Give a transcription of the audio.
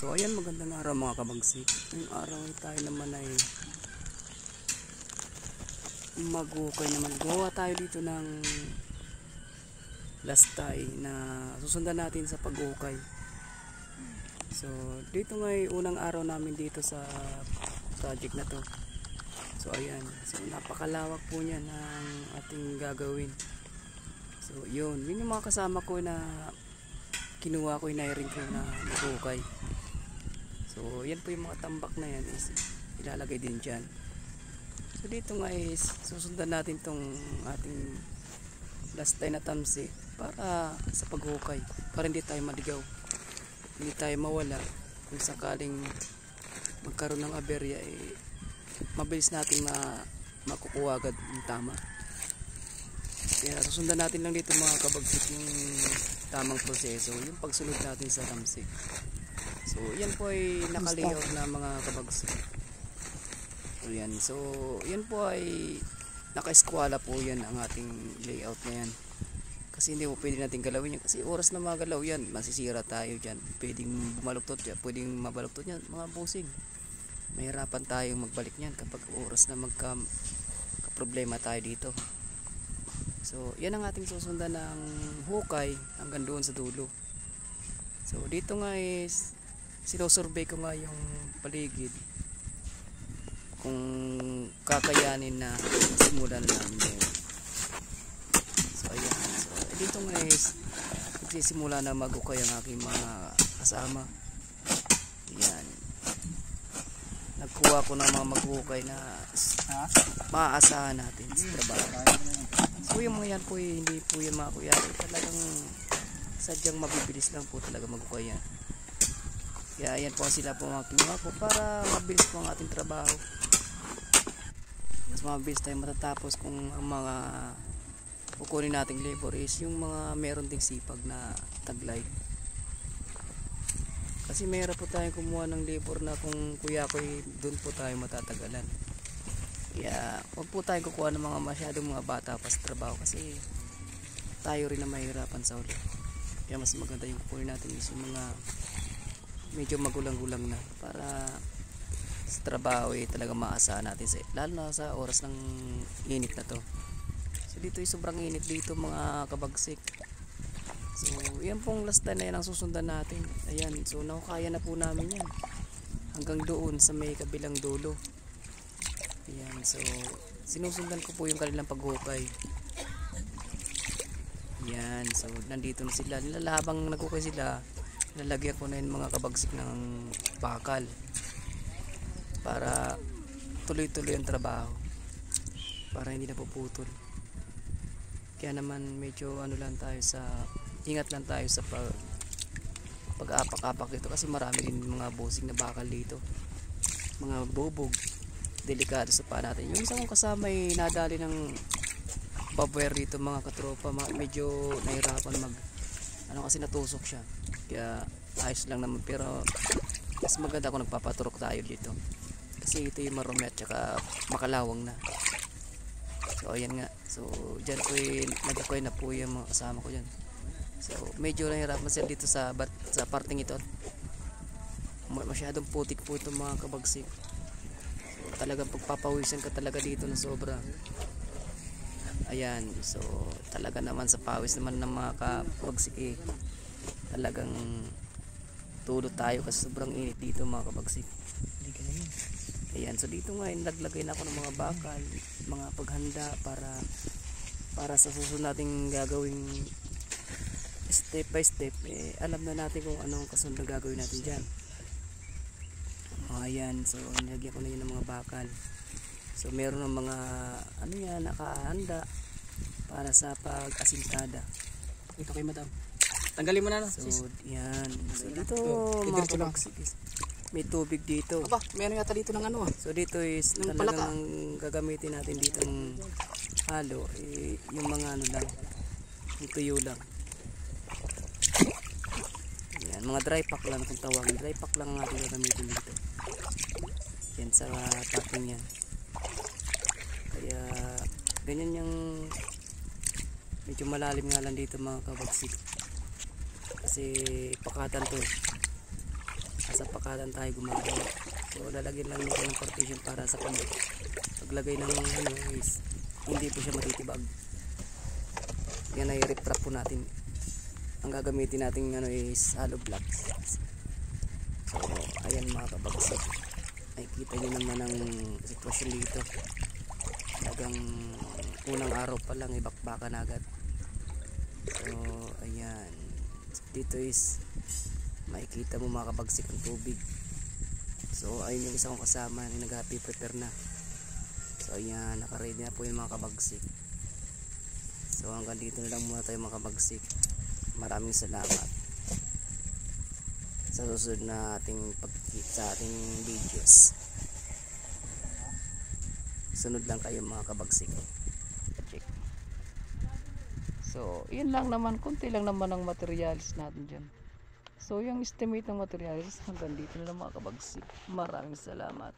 So ayan, magandang araw mga kabagsik. Ngayong araw tayo naman ay magukay naman. Gawa tayo dito ng lastay na susundan natin sa pag-ukay. So dito ngay unang araw namin dito sa project na to. So ayan, so napakalawak po niyan ang ating gagawin. So yun yung mga kasama ko na kinuha ko, inairing ko na mag-ukay. So yan po yung mga tambak na yan is ilalagay din dyan. So dito nga is susundan natin tong ating lastay na tamsi para sa paghukay, para hindi tayo maligaw, hindi tayo mawala. Kung sakaling magkaroon ng aberya, mabilis natin makukuha agad yung tama. Kaya susundan natin lang dito mga kabagsik yung tamang proseso, yung pagsunod natin sa tamsi. So yan po ay nakalayout na mga kabagsik. So yan po ay naka-eskwala po yan ang ating layout na yan. Kasi hindi po pwede natin galawin yan. Kasi oras na magalaw yan, masisira tayo dyan. Pwedeng bumaluktot yan, pwedeng mabaluktot yan mga busing. Mahirapan tayong magbalik yan kapag oras na magka-problema tayo dito. So yan ang ating susundan ng hukay hanggang doon sa dulo. So dito nga is sinosurvey ko nga yung paligid kung kakayanin na simulan namin yun. So ayan, so dito nga is magsisimula na mag-ukay ang aking mga kasama. Ayan, nagkuha ko ng mga mag-ukay na maaasahan natin sa trabaho. So yung mga yan po hindi po yung mga kuya, talagang sadyang mabibilis lang po talaga mag-ukay yan. Kaya yan po sila po mga kinuha ko para mabilis po ang ating trabaho. Mas mabilis tayo matatapos kung ang mga kukunin nating labor is yung mga meron ding sipag na taglay. Kasi mayroon po tayong kumuha ng labor na kung kuya ko doon po tayo matatagalan. Kaya huwag po tayo kukuha ng mga masyadong mga bata pa sa trabaho kasi tayo rin na mahirapan sa uli. Kaya mas maganda yung kukunin natin is yung mga medyo magulang-gulang na para sa trabaho talaga maasahan natin lalo na sa oras ng init na to. So dito sobrang init dito mga kabagsik. So yan pong lastay na yan ang susundan natin. Ayan, so nakakaya na po namin yan hanggang doon sa may kabilang dulo. Ayan, so sinusundan ko po yung kanilang paghukay. Ayan, so nandito na sila. Habang nagukay sila, lalagyan ko na yung mga kabagsik ng bakal para tuloy-tuloy ang trabaho, para hindi na puputol. Kaya naman medyo ingat lang tayo sa pag-aapak-apak dito kasi marami din mga busing na bakal dito, mga bubog, delikado sa paa natin. Yung isang kasama ay nadali ng bobware dito mga katropa, medyo nahirapan kasi natusok siya. Kaya ayos lang naman, pero mas maganda kung nagpapaturok tayo dito kasi ito yung marumi at saka makalawang na. So ayan nga, so dyan po nagkukuhay na po yung mga kasama ko dyan. So medyo nahirapan sila dito sa parting ito, masyadong putik po itong mga kabagsik. So talagang pagpapawisan ka talaga dito na sobra. Ayan, so talaga naman sa pawis naman ng mga kabagsik talagang tulot tayo kasi sobrang init dito mga kabagsik. Ayan, so dito nga naglagay na ako ng mga bakal, mga paghanda para sa susunod nating gagawing step by step. Alam na natin kung anong kasunod na gagawin natin dyan. Ayan, so nilagyan ko na yun ng mga bakal. So meron ng mga nakahanda para sa pag-asintada. Ito kay madam, tanggalin mo na. So yan, so dito mga kabagsik, may tubig dito. Aba, meron yata dito ng So dito is talagang gagamitin natin dito ng halo, yung mga lang, yung tuyo lang. Yan, mga dry pack lang kung tawagin. Dry pack lang ang ating gagamitin dito. Yan sa packing yan. Kaya ganyan yung medyo malalim nga lang dito mga kabagsik kasi pakatan to. Nasa pakalan tayo gumagawa. So lalagyan lang natin ng partition para sa paglagay ng ano is hindi po siya matitibag. Yan ay rip trap po natin. Ang gagamitin natin ano is hollow blocks. So ayan mga kabagsik, ay kita nyo naman ang sitwasyon dito. Talagang unang araw pa lang ibakbakan agad. So ayan, dito is makikita mo mga kabagsik ang tubig. So ayun yung isang kasama na nag-happy prepare na. So ayan, naka-ready na po yung mga kabagsik. So hanggang dito na lang muna tayo mga kabagsik. Maraming salamat sa susunod na sa ating videos. Sunod lang kayo mga kabagsik. Check. So yun lang naman, kunti lang naman ang materials natin dyan. So yung estimate ng materials hanggang dito na lang mga kabagsik. Maraming salamat.